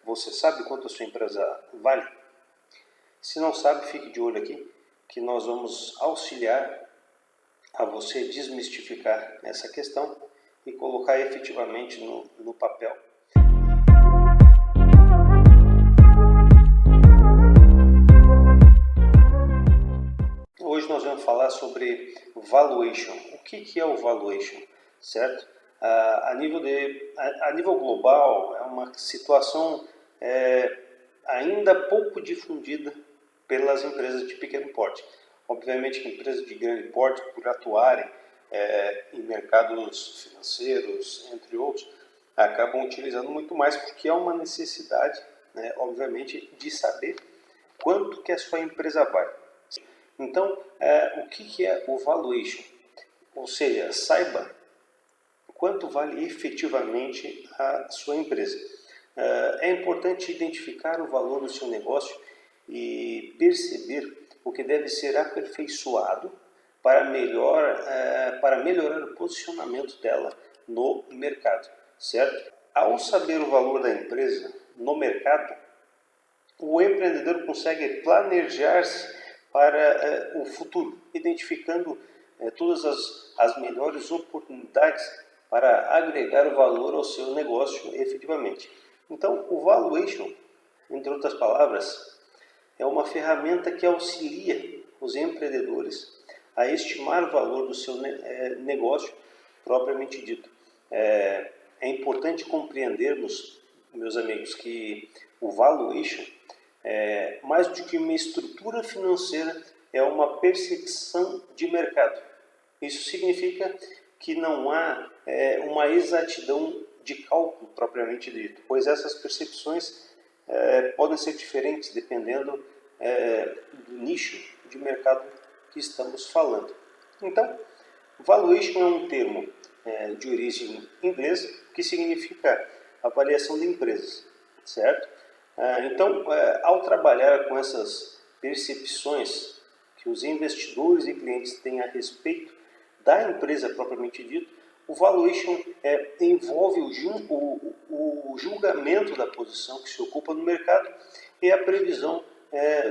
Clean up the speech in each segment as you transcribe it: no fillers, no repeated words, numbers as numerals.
Você sabe quanto a sua empresa vale? Se não sabe, fique de olho aqui, que nós vamos auxiliar a você desmistificar essa questão e colocar efetivamente no papel. Hoje nós vamos falar sobre valuation. O que é o valuation, certo? A nível global, é uma situação ainda pouco difundida pelas empresas de pequeno porte. Obviamente que empresas de grande porte, por atuarem em mercados financeiros, entre outros, acabam utilizando muito mais porque há uma necessidade, né, obviamente, de saber quanto que a sua empresa vale. Então, o que é o valuation? Ou seja, saiba quanto vale efetivamente a sua empresa. É importante identificar o valor do seu negócio e perceber o que deve ser aperfeiçoado para melhorar o posicionamento dela no mercado, certo? Ao saber o valor da empresa no mercado, o empreendedor consegue planejar-se para o futuro, identificando todas as melhores oportunidades para agregar o valor ao seu negócio efetivamente. Então, o valuation, entre outras palavras, é uma ferramenta que auxilia os empreendedores a estimar o valor do seu negócio propriamente dito. É importante compreendermos, meus amigos, que o valuation, mais do que uma estrutura financeira, é uma percepção de mercado. Isso significa que não há uma exatidão de cálculo propriamente dito, pois essas percepções podem ser diferentes dependendo do nicho de mercado que estamos falando. Então, valuation é um termo de origem inglesa que significa avaliação de empresas, certo? Então, ao trabalhar com essas percepções que os investidores e clientes têm a respeito da empresa propriamente dito, o valuation envolve o julgamento da posição que se ocupa no mercado e a previsão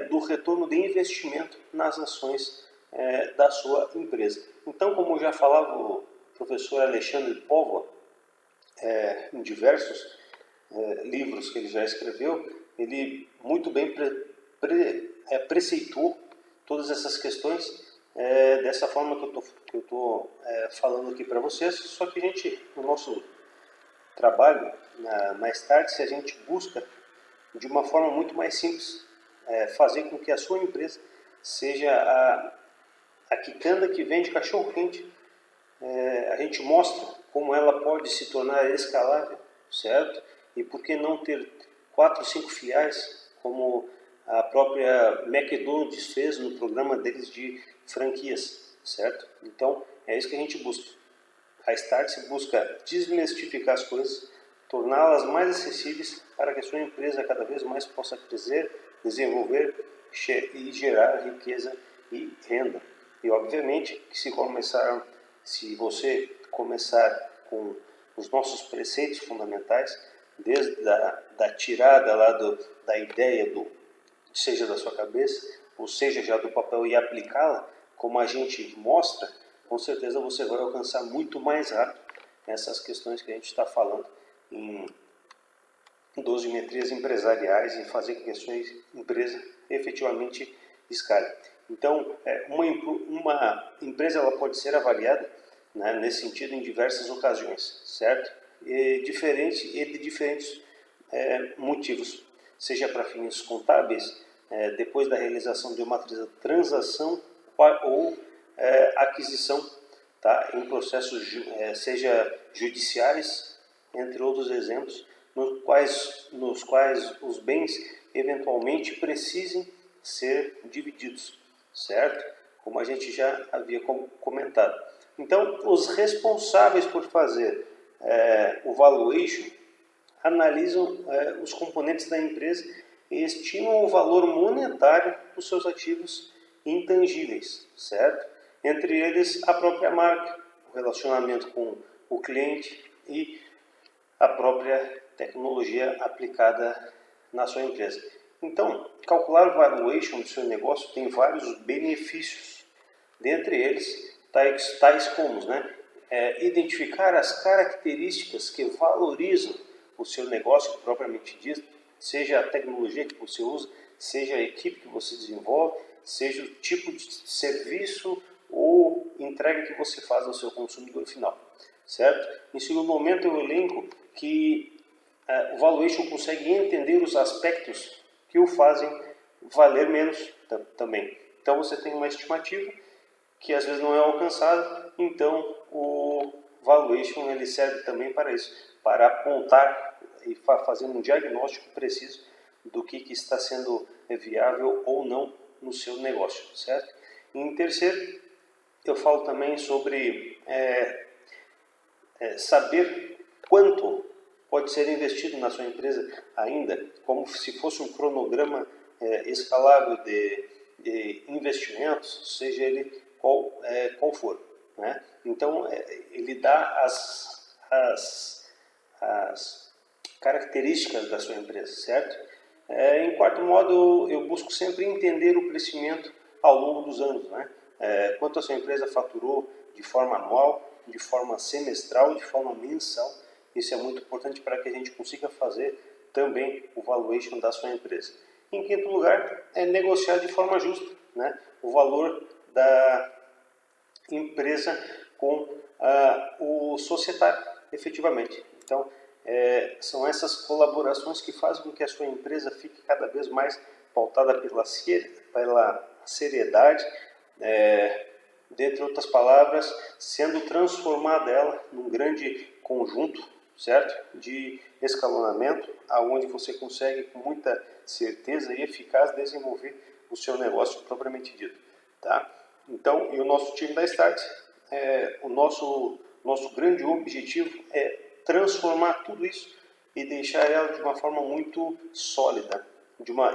do retorno de investimento nas ações da sua empresa. Então, como já falava o professor Alexandre Póvoa, em diversos livros que ele já escreveu, ele muito bem preceitou todas essas questões dessa forma que eu estou falando aqui para vocês, só que a gente, no nosso trabalho, na Start, a gente busca de uma forma muito mais simples fazer com que a sua empresa seja a quitanda que vende cachorro-quente. A gente mostra como ela pode se tornar escalável, certo? E por que não ter 4 ou 5 filiais, como a própria McDonald's fez no programa deles de franquias, certo? Então, é isso que a gente busca. A Start busca desmistificar as coisas, torná-las mais acessíveis para que a sua empresa cada vez mais possa crescer, desenvolver e gerar riqueza e renda. E, obviamente, que se você começar com os nossos preceitos fundamentais, desde da tirada lá da ideia, seja da sua cabeça, ou seja já do papel, e aplicá-la, como a gente mostra, com certeza você vai alcançar muito mais rápido essas questões que a gente está falando em dosimetrias empresariais e fazer com que a sua empresa efetivamente escale. Então, uma empresa ela pode ser avaliada, né, nesse sentido, em diversas ocasiões, certo? E de diferentes motivos, seja para fins contábeis, depois da realização de uma transação ou aquisição, tá, em processos seja judiciais, entre outros exemplos, nos quais os bens eventualmente precisem ser divididos, certo? Como a gente já havia comentado. Então, os responsáveis por fazer o valuation analisam os componentes da empresa e estimam o valor monetário dos seus ativos intangíveis, certo? Entre eles, a própria marca, o relacionamento com o cliente e a própria tecnologia aplicada na sua empresa. Então, calcular o valuation do seu negócio tem vários benefícios. Dentre eles, tais como, identificar as características que valorizam o seu negócio propriamente dito, seja a tecnologia que você usa, seja a equipe que você desenvolve, seja o tipo de serviço ou entrega que você faz ao seu consumidor final, certo? Em segundo momento, eu elenco que o valuation consegue entender os aspectos que o fazem valer menos também. Então você tem uma estimativa que às vezes não é alcançada, então o valuation ele serve também para isso, para apontar e fazer um diagnóstico preciso do que está sendo viável ou não no seu negócio, certo? E em terceiro, eu falo também sobre saber quanto pode ser investido na sua empresa ainda, como se fosse um cronograma escalável de investimentos, seja ele qual for, né? Então, ele dá as características da sua empresa, certo? Em quarto modo, eu busco sempre entender o crescimento ao longo dos anos, né? Quanto a sua empresa faturou de forma anual, de forma semestral, de forma mensal. Isso é muito importante para que a gente consiga fazer também o valuation da sua empresa. Em quinto lugar, é negociar de forma justa, né, o valor da empresa com o societário, efetivamente. Então, são essas colaborações que fazem com que a sua empresa fique cada vez mais pautada pela seriedade, dentre outras palavras, sendo transformada ela num grande conjunto, certo? De escalonamento, aonde você consegue com muita certeza e eficaz desenvolver o seu negócio propriamente dito, tá? Então, e o nosso time da Start, o nosso grande objetivo é transformar tudo isso e deixar ela de uma forma muito sólida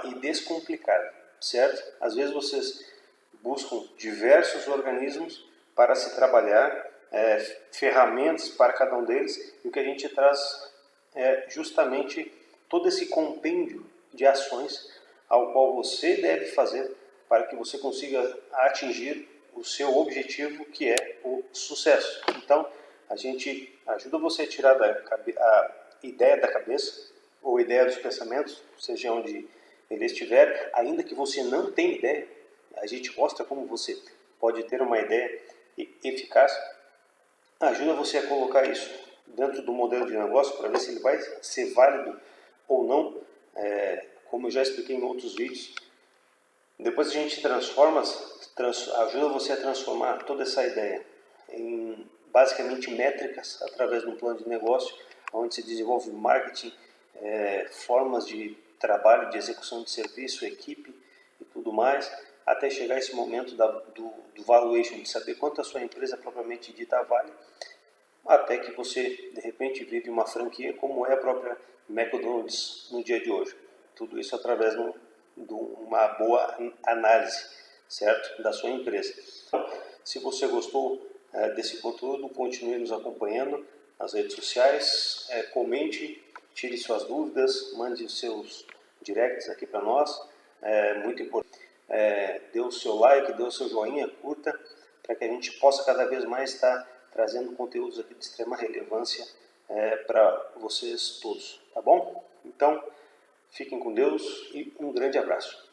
e descomplicada, certo? Às vezes vocês buscam diversos organismos para se trabalhar, ferramentas para cada um deles, e o que a gente traz é justamente todo esse compêndio de ações ao qual você deve fazer para que você consiga atingir o seu objetivo, que é o sucesso. Então, a gente ajuda você a tirar a ideia da cabeça, ou ideia dos pensamentos, seja onde ele estiver, ainda que você não tenha ideia. A gente mostra como você pode ter uma ideia eficaz, ajuda você a colocar isso dentro do modelo de negócio para ver se ele vai ser válido ou não, como eu já expliquei em outros vídeos. Depois a gente ajuda você a transformar toda essa ideia em basicamente métricas através de um plano de negócio, onde se desenvolve marketing, formas de trabalho, de execução de serviço, equipe e tudo mais, até chegar a esse momento do valuation, de saber quanto a sua empresa propriamente dita vale, até que você de repente vive uma franquia como é a própria McDonald's no dia de hoje. Tudo isso através de uma boa análise, certo, da sua empresa. Então, se você gostou desse conteúdo, continue nos acompanhando nas redes sociais, comente, tire suas dúvidas, mande os seus directs aqui para nós, muito importante. Dê o seu like, dê o seu joinha, curta, para que a gente possa cada vez mais estar trazendo conteúdos aqui de extrema relevância para vocês todos, tá bom? Então, fiquem com Deus e um grande abraço.